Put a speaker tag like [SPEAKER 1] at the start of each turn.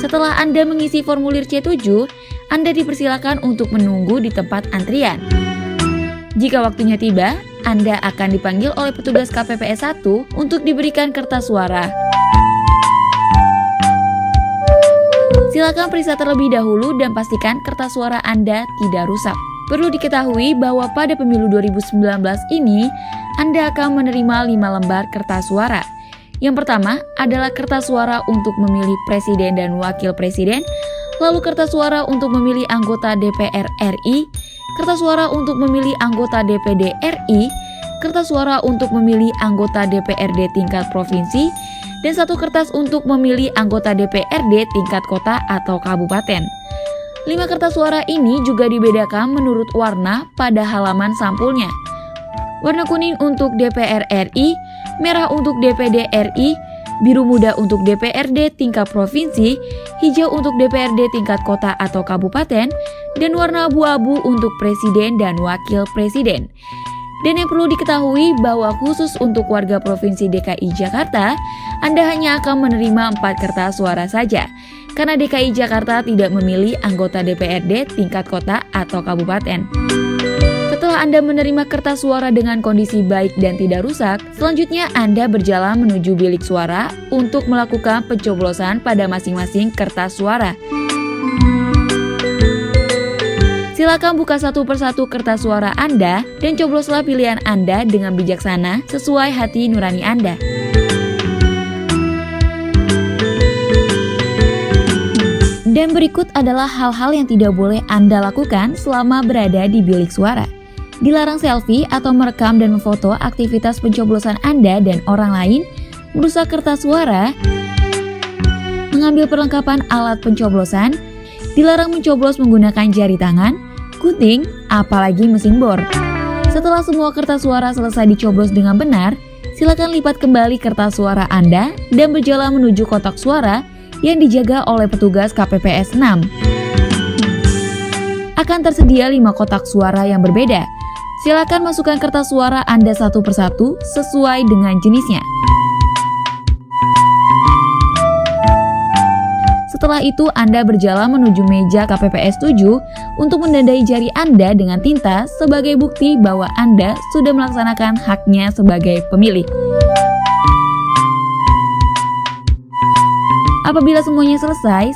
[SPEAKER 1] Setelah Anda mengisi formulir C7, Anda dipersilakan untuk menunggu di tempat antrian. Jika waktunya tiba, Anda akan dipanggil oleh petugas KPPS 1 untuk diberikan kertas suara. Silakan periksa terlebih dahulu dan pastikan kertas suara Anda tidak rusak. Perlu diketahui bahwa pada pemilu 2019 ini, Anda akan menerima 5 lembar kertas suara. Yang pertama adalah kertas suara untuk memilih presiden dan wakil presiden, lalu kertas suara untuk memilih anggota DPR RI, kertas suara untuk memilih anggota DPD RI, kertas suara untuk memilih anggota DPRD tingkat provinsi, dan 1 kertas untuk memilih anggota DPRD tingkat kota atau kabupaten. 5 kertas suara ini juga dibedakan menurut warna pada halaman sampulnya. Warna kuning untuk DPR RI, merah untuk DPD RI, biru muda untuk DPRD tingkat provinsi, hijau untuk DPRD tingkat kota atau kabupaten, dan warna abu-abu untuk presiden dan wakil presiden. Dan yang perlu diketahui bahwa khusus untuk warga Provinsi DKI Jakarta, Anda hanya akan menerima 4 kertas suara saja, karena DKI Jakarta tidak memilih anggota DPRD tingkat kota atau kabupaten. Setelah Anda menerima kertas suara dengan kondisi baik dan tidak rusak, selanjutnya Anda berjalan menuju bilik suara untuk melakukan pencoblosan pada masing-masing kertas suara. Silakan buka satu persatu kertas suara Anda dan cobloslah pilihan Anda dengan bijaksana sesuai hati nurani Anda. Dan berikut adalah hal-hal yang tidak boleh Anda lakukan selama berada di bilik suara. Dilarang selfie atau merekam dan memfoto aktivitas pencoblosan Anda dan orang lain, merusak kertas suara, mengambil perlengkapan alat pencoblosan, dilarang mencoblos menggunakan jari tangan, gunting, apalagi mesin bor. Setelah semua kertas suara selesai dicoblos dengan benar, silakan lipat kembali kertas suara Anda dan berjalan menuju kotak suara yang dijaga oleh petugas KPPS 6. Akan tersedia 5 kotak suara yang berbeda. Silakan masukkan kertas suara Anda satu persatu sesuai dengan jenisnya. Setelah itu Anda berjalan menuju meja KPPS 7 untuk menandai jari Anda dengan tinta sebagai bukti bahwa Anda sudah melaksanakan haknya sebagai pemilih. Apabila semuanya selesai,